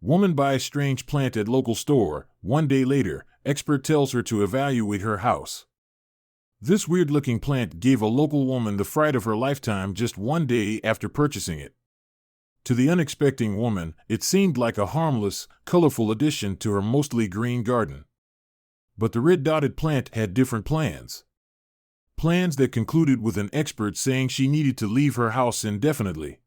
Woman buys strange plant at local store. 1 day later, expert tells her to evaluate her house. This weird-looking plant gave a local woman the fright of her lifetime just 1 day after purchasing it. To the unexpecting woman, it seemed like a harmless, colorful addition to her mostly green garden. But the red-dotted plant had different plans. Plans that concluded with an expert saying she needed to leave her house indefinitely.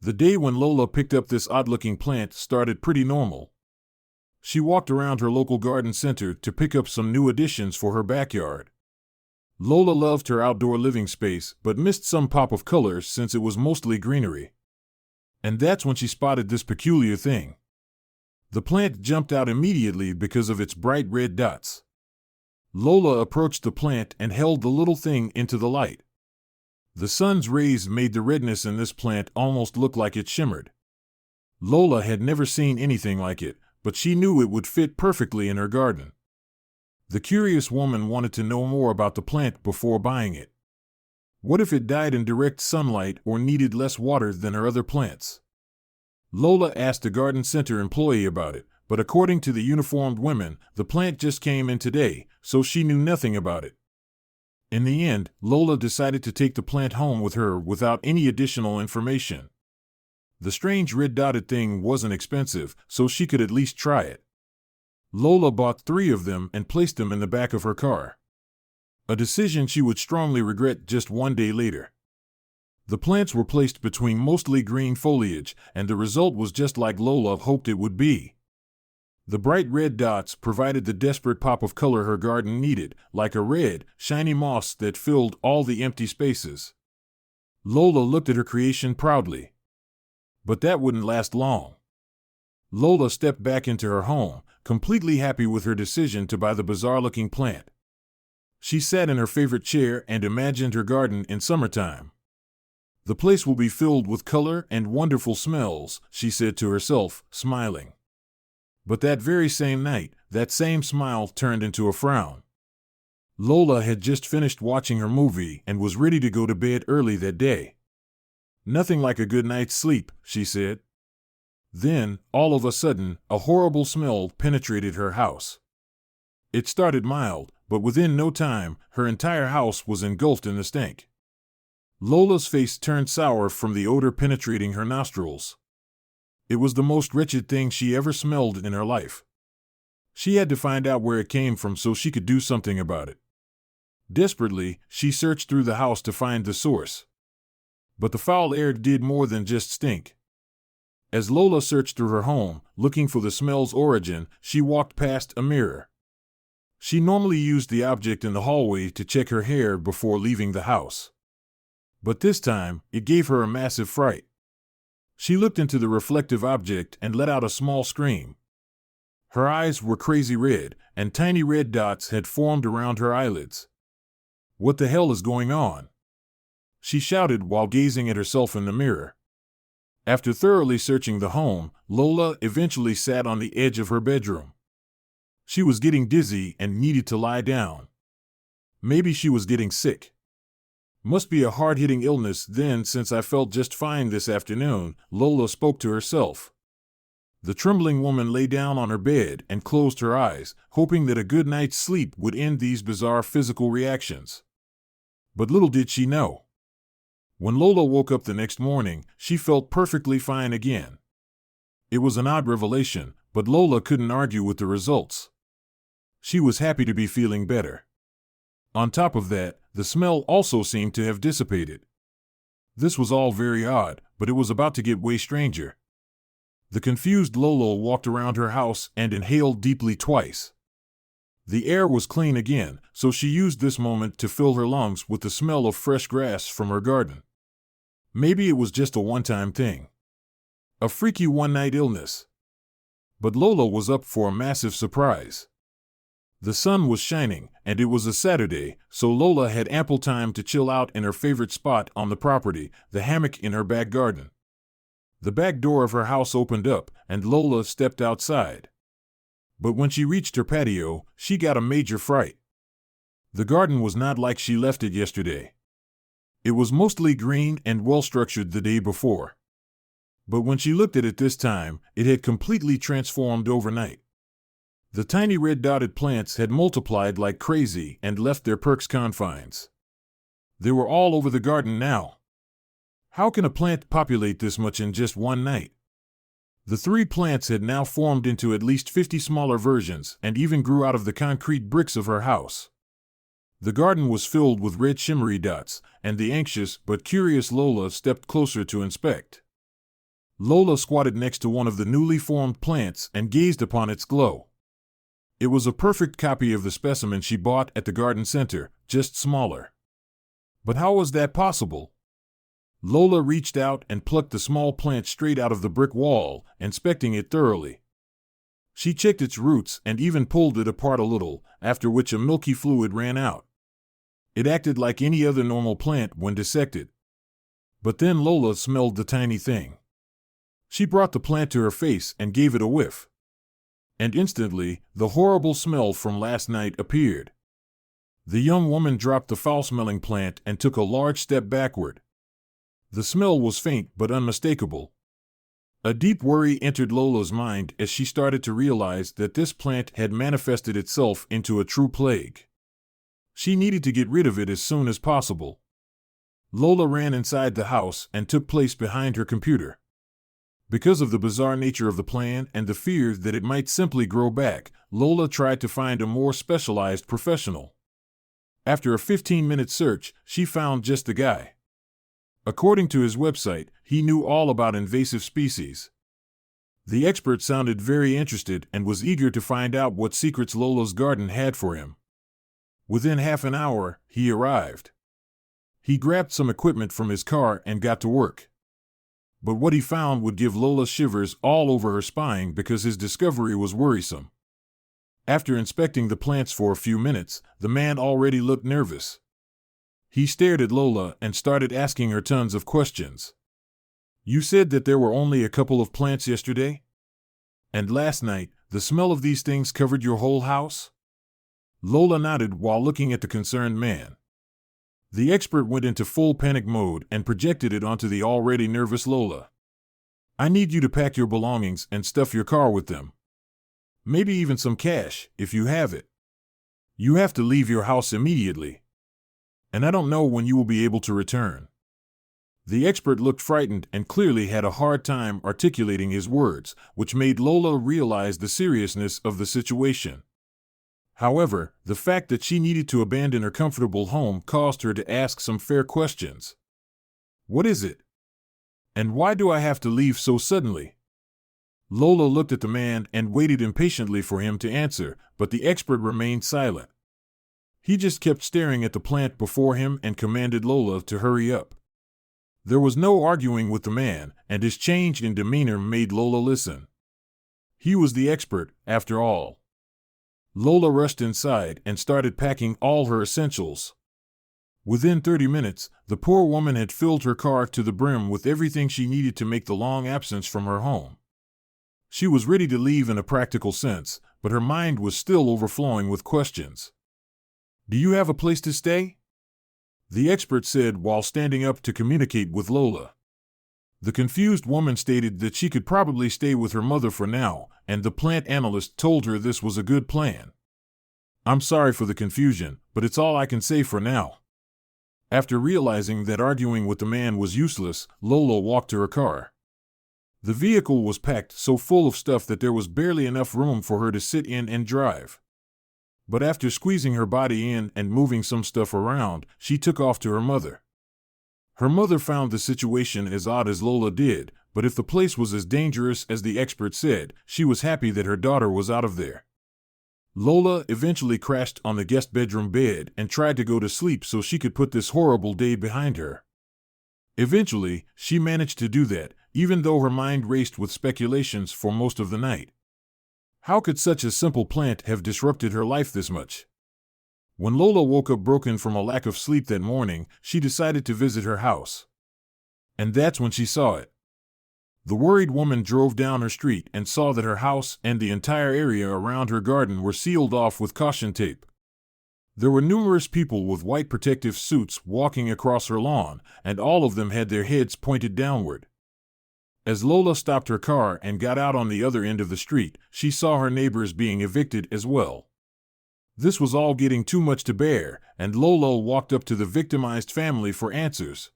The day when Lola picked up this odd-looking plant started pretty normal. She walked around her local garden center to pick up some new additions for her backyard. Lola loved her outdoor living space but missed some pop of color since it was mostly greenery. And that's when she spotted this peculiar thing. The plant jumped out immediately because of its bright red dots. Lola approached the plant and held the little thing into the light. The sun's rays made the redness in this plant almost look like it shimmered. Lola had never seen anything like it, but she knew it would fit perfectly in her garden. The curious woman wanted to know more about the plant before buying it. What if it died in direct sunlight or needed less water than her other plants? Lola asked a garden center employee about it, but according to the uniformed women, the plant just came in today, so she knew nothing about it. In the end, Lola decided to take the plant home with her without any additional information. The strange red-dotted thing wasn't expensive, so she could at least try it. Lola bought 3 of them and placed them in the back of her car. A decision she would strongly regret just 1 day later. The plants were placed between mostly green foliage, and the result was just like Lola hoped it would be. The bright red dots provided the desperate pop of color her garden needed, like a red, shiny moss that filled all the empty spaces. Lola looked at her creation proudly. But that wouldn't last long. Lola stepped back into her home, completely happy with her decision to buy the bizarre-looking plant. She sat in her favorite chair and imagined her garden in summertime. The place will be filled with color and wonderful smells, she said to herself, smiling. But that very same night, that same smile turned into a frown. Lola had just finished watching her movie and was ready to go to bed early that day. Nothing like a good night's sleep, she said. Then, all of a sudden, a horrible smell penetrated her house. It started mild, but within no time, her entire house was engulfed in the stank. Lola's face turned sour from the odor penetrating her nostrils. It was the most wretched thing she ever smelled in her life. She had to find out where it came from so she could do something about it. Desperately, she searched through the house to find the source. But the foul air did more than just stink. As Lola searched through her home, looking for the smell's origin, she walked past a mirror. She normally used the object in the hallway to check her hair before leaving the house. But this time, it gave her a massive fright. She looked into the reflective object and let out a small scream. Her eyes were crazy red, and tiny red dots had formed around her eyelids. "What the hell is going on?" she shouted while gazing at herself in the mirror. After thoroughly searching the home, Lola eventually sat on the edge of her bedroom. She was getting dizzy and needed to lie down. Maybe she was getting sick. "Must be a hard-hitting illness then, since I felt just fine this afternoon," Lola spoke to herself. The trembling woman lay down on her bed and closed her eyes, hoping that a good night's sleep would end these bizarre physical reactions. But little did she know. When Lola woke up the next morning, she felt perfectly fine again. It was an odd revelation, but Lola couldn't argue with the results. She was happy to be feeling better. On top of that, the smell also seemed to have dissipated. This was all very odd, but it was about to get way stranger. The confused Lola walked around her house and inhaled deeply twice. The air was clean again, so she used this moment to fill her lungs with the smell of fresh grass from her garden. Maybe it was just a one-time thing. A freaky one-night illness. But Lola was up for a massive surprise. The sun was shining, and it was a Saturday, so Lola had ample time to chill out in her favorite spot on the property, the hammock in her back garden. The back door of her house opened up, and Lola stepped outside. But when she reached her patio, she got a major fright. The garden was not like she left it yesterday. It was mostly green and well-structured the day before. But when she looked at it this time, it had completely transformed overnight. The tiny red dotted plants had multiplied like crazy and left their perk's confines. They were all over the garden now. How can a plant populate this much in just one night? The 3 plants had now formed into at least 50 smaller versions and even grew out of the concrete bricks of her house. The garden was filled with red shimmery dots, and the anxious but curious Lola stepped closer to inspect. Lola squatted next to one of the newly formed plants and gazed upon its glow. It was a perfect copy of the specimen she bought at the garden center, just smaller. But how was that possible? Lola reached out and plucked the small plant straight out of the brick wall, inspecting it thoroughly. She checked its roots and even pulled it apart a little, after which a milky fluid ran out. It acted like any other normal plant when dissected. But then Lola smelled the tiny thing. She brought the plant to her face and gave it a whiff. And instantly, the horrible smell from last night appeared. The young woman dropped the foul-smelling plant and took a large step backward. The smell was faint but unmistakable. A deep worry entered Lola's mind as she started to realize that this plant had manifested itself into a true plague. She needed to get rid of it as soon as possible. Lola ran inside the house and took place behind her computer. Because of the bizarre nature of the plan and the fear that it might simply grow back, Lola tried to find a more specialized professional. After a 15-minute search, she found just the guy. According to his website, he knew all about invasive species. The expert sounded very interested and was eager to find out what secrets Lola's garden had for him. Within half an hour, he arrived. He grabbed some equipment from his car and got to work. But what he found would give Lola shivers all over her spine because his discovery was worrisome. After inspecting the plants for a few minutes, the man already looked nervous. He stared at Lola and started asking her tons of questions. "You said that there were only a couple of plants yesterday? And last night, the smell of these things covered your whole house?" Lola nodded while looking at the concerned man. The expert went into full panic mode and projected it onto the already nervous Lola. "I need you to pack your belongings and stuff your car with them. Maybe even some cash, if you have it. You have to leave your house immediately. And I don't know when you will be able to return." The expert looked frightened and clearly had a hard time articulating his words, which made Lola realize the seriousness of the situation. However, the fact that she needed to abandon her comfortable home caused her to ask some fair questions. "What is it? And why do I have to leave so suddenly?" Lola looked at the man and waited impatiently for him to answer, but the expert remained silent. He just kept staring at the plant before him and commanded Lola to hurry up. There was no arguing with the man, and his change in demeanor made Lola listen. He was the expert, after all. Lola rushed inside and started packing all her essentials. Within 30 minutes, the poor woman had filled her car to the brim with everything she needed to make the long absence from her home. She was ready to leave in a practical sense, but her mind was still overflowing with questions. "Do you have a place to stay?" the expert said while standing up to communicate with Lola. The confused woman stated that she could probably stay with her mother for now, and the plant analyst told her this was a good plan. "I'm sorry for the confusion, but it's all I can say for now." After realizing that arguing with the man was useless, Lola walked to her car. The vehicle was packed so full of stuff that there was barely enough room for her to sit in and drive. But after squeezing her body in and moving some stuff around, she took off to her mother. Her mother found the situation as odd as Lola did, but if the place was as dangerous as the expert said, she was happy that her daughter was out of there. Lola eventually crashed on the guest bedroom bed and tried to go to sleep so she could put this horrible day behind her. Eventually, she managed to do that, even though her mind raced with speculations for most of the night. How could such a simple plant have disrupted her life this much? When Lola woke up broken from a lack of sleep that morning, she decided to visit her house. And that's when she saw it. The worried woman drove down her street and saw that her house and the entire area around her garden were sealed off with caution tape. There were numerous people with white protective suits walking across her lawn, and all of them had their heads pointed downward. As Lola stopped her car and got out on the other end of the street, she saw her neighbors being evicted as well. This was all getting too much to bear, and Lola walked up to the victimized family for answers.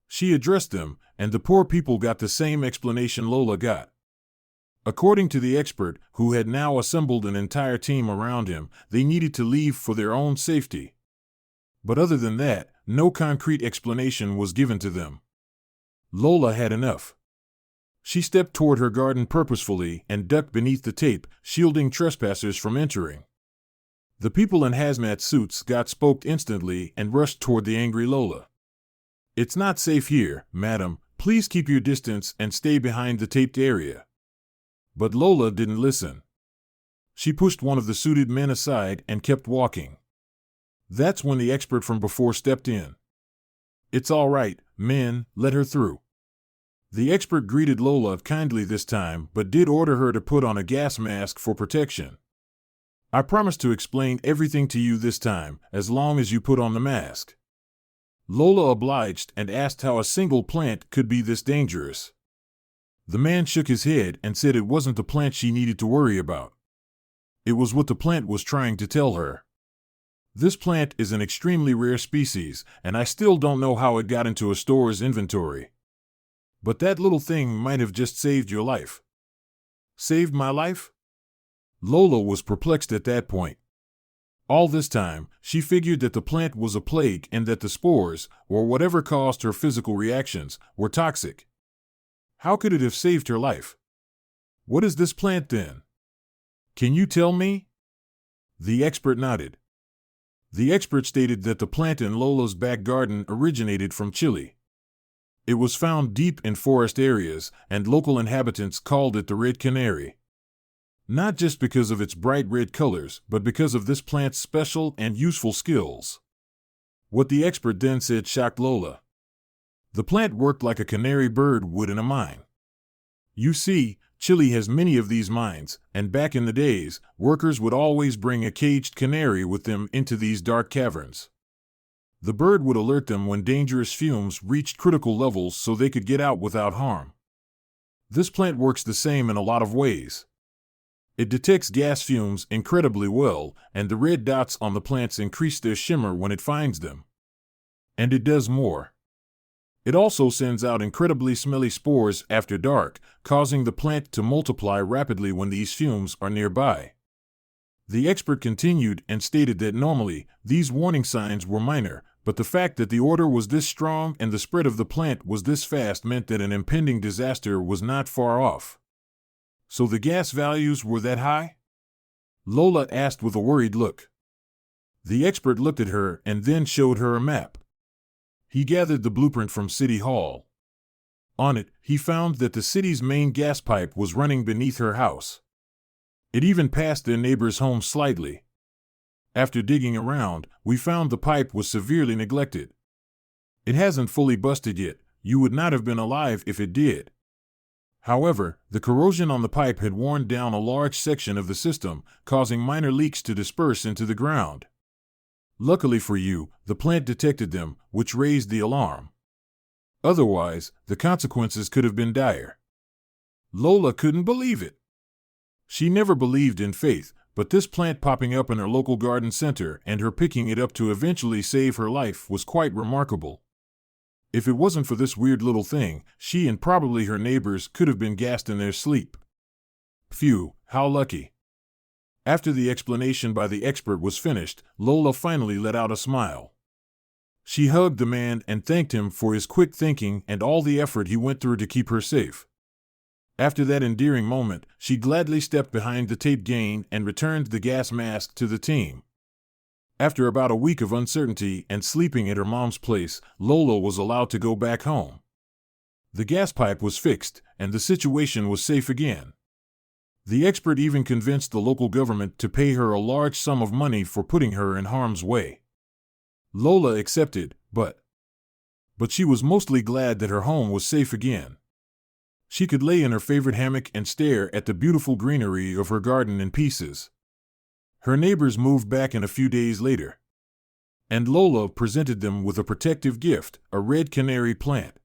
She addressed them, and the poor people got the same explanation Lola got. According to the expert, who had now assembled an entire team around him, they needed to leave for their own safety. But other than that, no concrete explanation was given to them. Lola had enough. She stepped toward her garden purposefully and ducked beneath the tape, shielding trespassers from entering. The people in hazmat suits got spooked instantly and rushed toward the angry Lola. "It's not safe here, madam. Please keep your distance and stay behind the taped area." But Lola didn't listen. She pushed one of the suited men aside and kept walking. That's when the expert from before stepped in. "It's all right, men, let her through." The expert greeted Lola kindly this time, but did order her to put on a gas mask for protection. "I promise to explain everything to you this time, as long as you put on the mask." Lola obliged and asked how a single plant could be this dangerous. The man shook his head and said it wasn't the plant she needed to worry about. It was what the plant was trying to tell her. "This plant is an extremely rare species, and I still don't know how it got into a store's inventory. But that little thing might have just saved your life." "Saved my life?" Lola was perplexed at that point. All this time, she figured that the plant was a plague and that the spores, or whatever caused her physical reactions, were toxic. How could it have saved her life? "What is this plant then? Can you tell me?" The expert nodded. The expert stated that the plant in Lola's back garden originated from Chile. It was found deep in forest areas, and local inhabitants called it the red canary. Not just because of its bright red colors, but because of this plant's special and useful skills. What the expert then said shocked Lola. The plant worked like a canary bird would in a mine. You see, Chile has many of these mines, and back in the days, workers would always bring a caged canary with them into these dark caverns. The bird would alert them when dangerous fumes reached critical levels so they could get out without harm. This plant works the same in a lot of ways. It detects gas fumes incredibly well, and the red dots on the plants increase their shimmer when it finds them. And it does more. It also sends out incredibly smelly spores after dark, causing the plant to multiply rapidly when these fumes are nearby. The expert continued and stated that normally, these warning signs were minor, but the fact that the odor was this strong and the spread of the plant was this fast meant that an impending disaster was not far off. "So the gas values were that high?" Lola asked with a worried look. The expert looked at her and then showed her a map. He gathered the blueprint from City Hall. On it, he found that the city's main gas pipe was running beneath her house. It even passed their neighbor's home slightly. After digging around, we found the pipe was severely neglected. It hasn't fully busted yet. You would not have been alive if it did. However, the corrosion on the pipe had worn down a large section of the system, causing minor leaks to disperse into the ground. Luckily for you, the plant detected them, which raised the alarm. Otherwise, the consequences could have been dire. Lola couldn't believe it. She never believed in faith, but this plant popping up in her local garden center and her picking it up to eventually save her life was quite remarkable. If it wasn't for this weird little thing, she and probably her neighbors could have been gassed in their sleep. Phew, how lucky. After the explanation by the expert was finished, Lola finally let out a smile. She hugged the man and thanked him for his quick thinking and all the effort he went through to keep her safe. After that endearing moment, she gladly stepped behind the tape gain and returned the gas mask to the team. After about a week of uncertainty and sleeping at her mom's place, Lola was allowed to go back home. The gas pipe was fixed, and the situation was safe again. The expert even convinced the local government to pay her a large sum of money for putting her in harm's way. Lola accepted, but she was mostly glad that her home was safe again. She could lay in her favorite hammock and stare at the beautiful greenery of her garden in pieces. Her neighbors moved back in a few days later, and Lola presented them with a protective gift, a red canary plant.